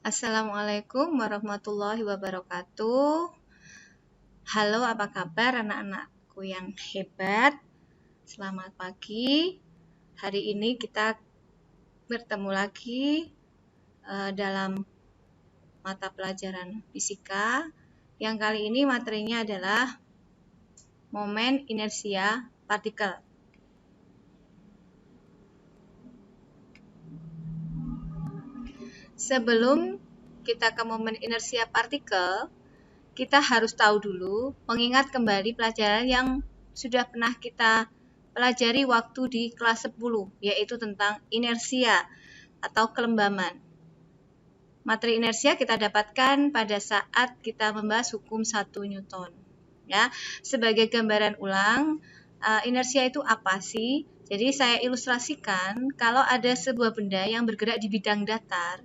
Assalamualaikum warahmatullahi wabarakatuh. Halo, apa kabar anak-anakku yang hebat? Selamat pagi. Hari ini kita bertemu lagi dalam mata pelajaran fisika. Yang kali ini materinya adalah momen inersia partikel. Sebelum kita ke momen inersia partikel, kita harus tahu dulu, mengingat kembali pelajaran yang sudah pernah kita pelajari waktu di kelas 10, yaitu tentang inersia atau kelembaman. Materi inersia kita dapatkan pada saat kita membahas hukum 1 Newton. Ya, sebagai gambaran ulang, inersia itu apa sih? Jadi saya ilustrasikan, kalau ada sebuah benda yang bergerak di bidang datar,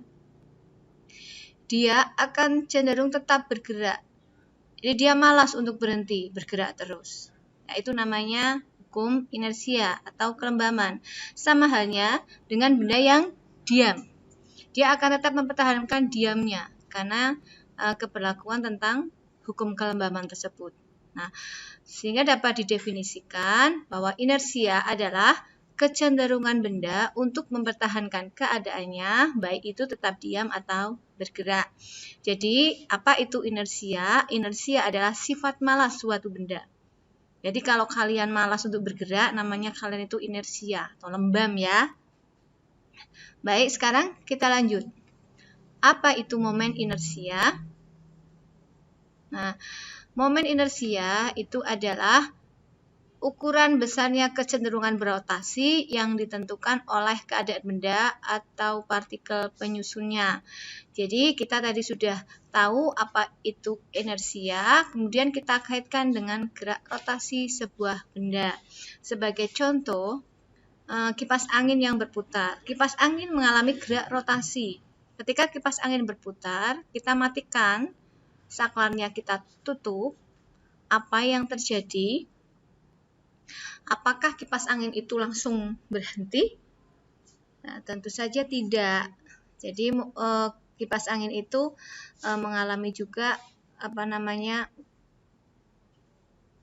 dia akan cenderung tetap bergerak. Jadi dia malas untuk berhenti bergerak terus. Nah, itu namanya hukum inersia atau kelembaman. Sama halnya dengan benda yang diam. Dia akan tetap mempertahankan diamnya karena keberlakuan tentang hukum kelembaman tersebut. Nah, sehingga dapat didefinisikan bahwa inersia adalah kecenderungan benda untuk mempertahankan keadaannya, baik itu tetap diam atau bergerak. Jadi, apa itu inersia? Inersia adalah sifat malas suatu benda. Jadi, kalau kalian malas untuk bergerak, namanya kalian itu inersia atau lembam ya. Baik, sekarang kita lanjut. Apa itu momen inersia? Nah, momen inersia itu adalah ukuran besarnya kecenderungan berotasi yang ditentukan oleh keadaan benda atau partikel penyusunnya. Jadi kita tadi sudah tahu apa itu inersia, kemudian kita kaitkan dengan gerak rotasi sebuah benda. Sebagai contoh, kipas angin yang berputar. Kipas angin mengalami gerak rotasi. Ketika kipas angin berputar, kita matikan, saklarnya kita tutup. Apa yang terjadi? Apakah kipas angin itu langsung berhenti? Nah, tentu saja tidak. Jadi kipas angin itu mengalami juga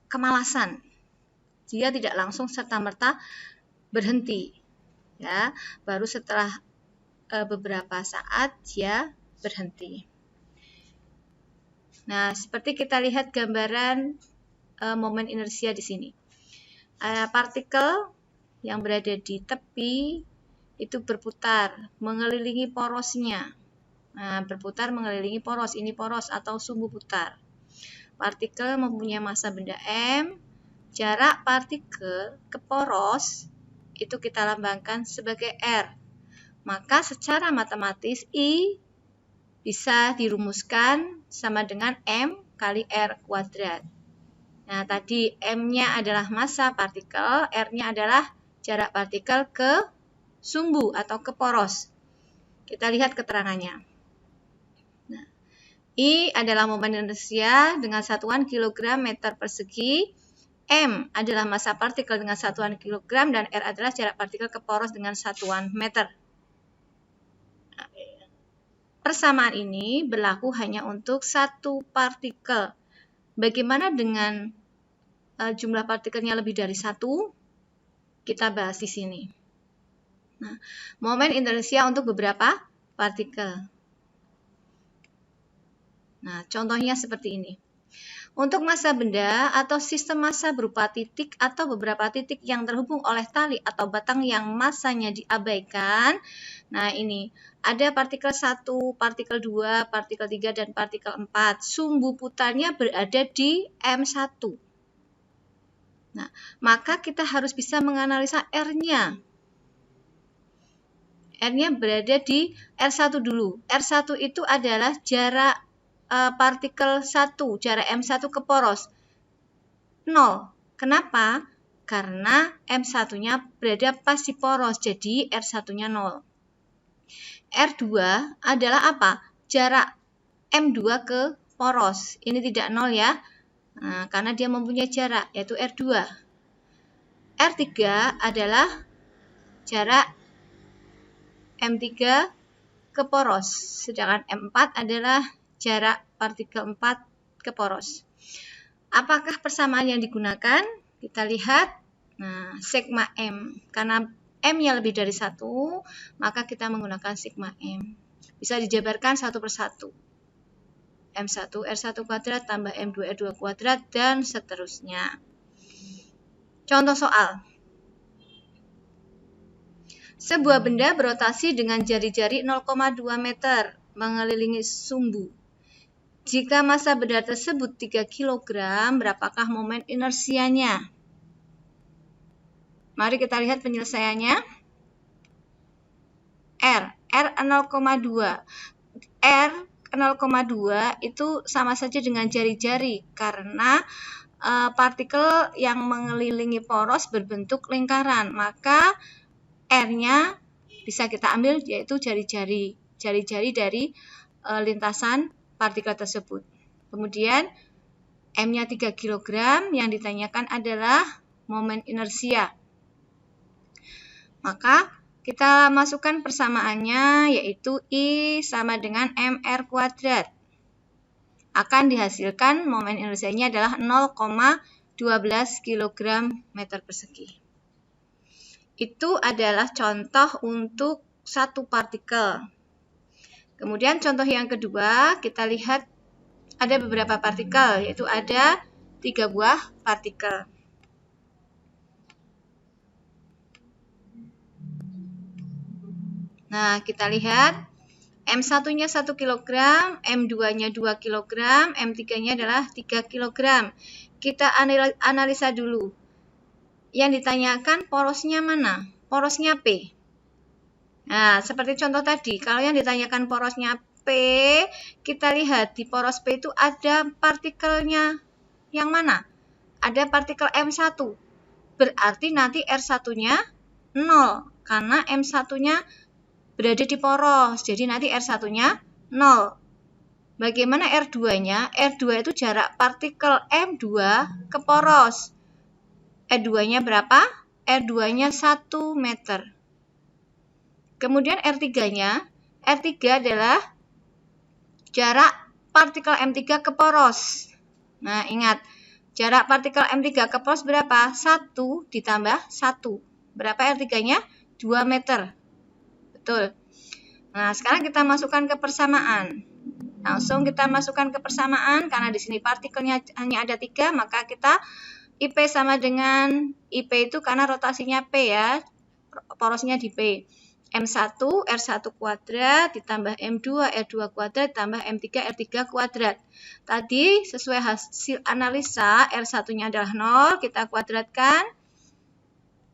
kemalasan. Dia tidak langsung serta-merta berhenti. Ya, baru setelah beberapa saat dia berhenti. Nah, seperti kita lihat gambaran momen inersia di sini. Partikel yang berada di tepi itu berputar mengelilingi porosnya. Nah, berputar mengelilingi poros, ini poros atau sumbu putar. Partikel mempunyai massa benda M, jarak partikel ke poros itu kita lambangkan sebagai R. Maka secara matematis I bisa dirumuskan sama dengan M kali R kuadrat. Nah, tadi M-nya adalah massa partikel, R-nya adalah jarak partikel ke sumbu atau ke poros. Kita lihat keterangannya. Nah, I adalah momen inersia dengan satuan kilogram meter persegi, M adalah massa partikel dengan satuan kilogram, dan R adalah jarak partikel ke poros dengan satuan meter. Nah, persamaan ini berlaku hanya untuk satu partikel. Bagaimana dengan jumlah partikelnya lebih dari satu? Kita bahas di sini. Nah, momen inersia untuk beberapa partikel. Nah, contohnya seperti ini. Untuk massa benda atau sistem massa berupa titik atau beberapa titik yang terhubung oleh tali atau batang yang massanya diabaikan. Nah, ini ada partikel 1, partikel 2, partikel 3, dan partikel 4. Sumbu putarnya berada di M1. Nah, maka kita harus bisa menganalisa R-nya. R-nya berada di R1 dulu. R1 itu adalah jarak partikel 1, jarak M1 ke poros. 0. Kenapa? Karena M1-nya berada pas di poros, jadi R1-nya 0. R2 adalah apa? Jarak M2 ke poros. Ini tidak 0 ya. Nah, karena dia mempunyai jarak, yaitu R2. R3 adalah jarak M3 ke poros, sedangkan M4 adalah jarak partikel 4 ke poros. Apakah persamaan yang digunakan? Kita lihat, nah, sigma M. Karena M-nya lebih dari 1, maka kita menggunakan sigma M. Bisa dijabarkan satu persatu. M1 R1 kuadrat tambah M2 R2 kuadrat dan seterusnya. Contoh soal. Sebuah benda berotasi dengan jari-jari 0,2 meter mengelilingi sumbu. Jika massa benda tersebut 3 kg, berapakah momen inersianya? Mari kita lihat penyelesaiannya. R 0,2. R 0,2 itu sama saja dengan jari-jari karena partikel yang mengelilingi poros berbentuk lingkaran, maka R-nya bisa kita ambil yaitu jari-jari dari lintasan partikel tersebut. Kemudian M-nya 3 kg, yang ditanyakan adalah momen inersia. Maka kita masukkan persamaannya yaitu I sama dengan MR kuadrat. Akan dihasilkan momen inersianya adalah 0,12 kg meter persegi. Itu adalah contoh untuk satu partikel. Kemudian contoh yang kedua, kita lihat ada beberapa partikel, yaitu ada 3 buah partikel. Nah, kita lihat M1-nya 1 kg, M2-nya 2 kg, M3-nya adalah 3 kg. Kita analisa dulu. Yang ditanyakan porosnya mana? Porosnya P. Nah, seperti contoh tadi, kalau yang ditanyakan porosnya P, kita lihat di poros P itu ada partikelnya yang mana? Ada partikel M1. Berarti nanti R1-nya 0, karena M1-nya berada di poros, jadi nanti R1-nya 0. Bagaimana R2-nya? R2 itu jarak partikel M2 ke poros. R2-nya berapa? R2-nya 1 meter. Kemudian R3-nya, R3 adalah jarak partikel M3 ke poros. Nah, ingat, jarak partikel M3 ke poros berapa? 1 ditambah 1. Berapa R3-nya? 2 meter. Betul. Nah, sekarang kita masukkan ke persamaan. Langsung kita masukkan ke persamaan, karena di sini partikelnya hanya ada 3, maka kita IP sama dengan IP itu karena rotasinya P ya, porosnya di P. M1 R1 kuadrat ditambah M2 R2 kuadrat ditambah M3 R3 kuadrat. Tadi sesuai hasil analisa R1-nya adalah 0, kita kuadratkan.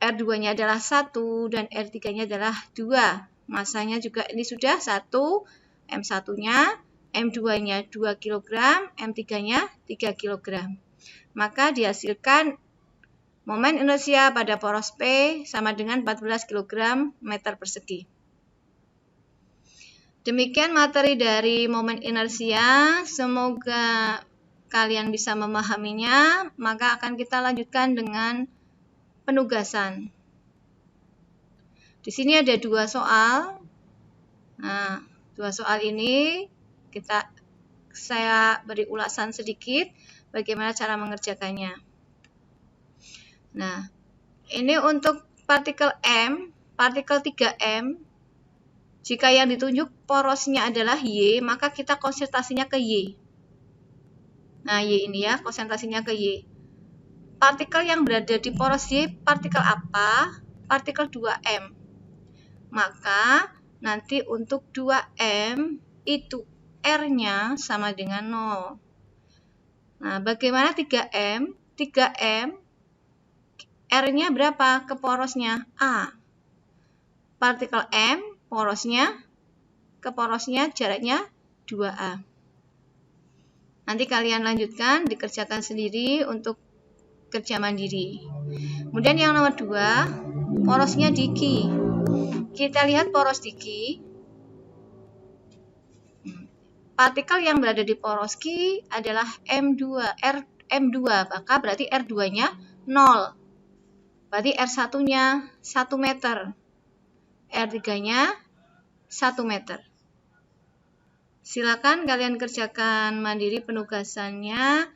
R2-nya adalah 1 dan R3-nya adalah 2. Masanya juga ini sudah 1, M1-nya, M2-nya 2 kg, M3-nya 3 kg. Maka dihasilkan momen inersia pada poros P sama dengan 14 kg meter persegi. Demikian materi dari momen inersia. Semoga kalian bisa memahaminya. Maka akan kita lanjutkan dengan penugasan. Di sini ada 2 soal. Nah, 2 soal ini saya beri ulasan sedikit bagaimana cara mengerjakannya. Nah, ini untuk partikel M, partikel 3M. Jika yang ditunjuk porosnya adalah Y, maka kita konsentrasinya ke Y. Nah, Y ini ya, konsentrasinya ke Y. Partikel yang berada di poros Y, partikel apa? Partikel 2M. Maka nanti untuk 2M itu R-nya sama dengan 0. Nah, bagaimana 3M? 3M R-nya berapa ke porosnya? A. Partikel M, porosnya ke porosnya jaraknya 2A. Nanti kalian lanjutkan, dikerjakan sendiri untuk kerja mandiri. Kemudian yang nomor 2, porosnya di Q. Kita lihat poros di Q. Partikel yang berada di poros Q adalah M2, maka berarti R2-nya 0. Berarti R1-nya 1 meter. R3-nya 1 meter. Silakan kalian kerjakan mandiri penugasannya.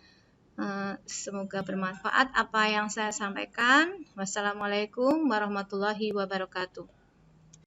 Semoga bermanfaat apa yang saya sampaikan. Wassalamualaikum warahmatullahi wabarakatuh.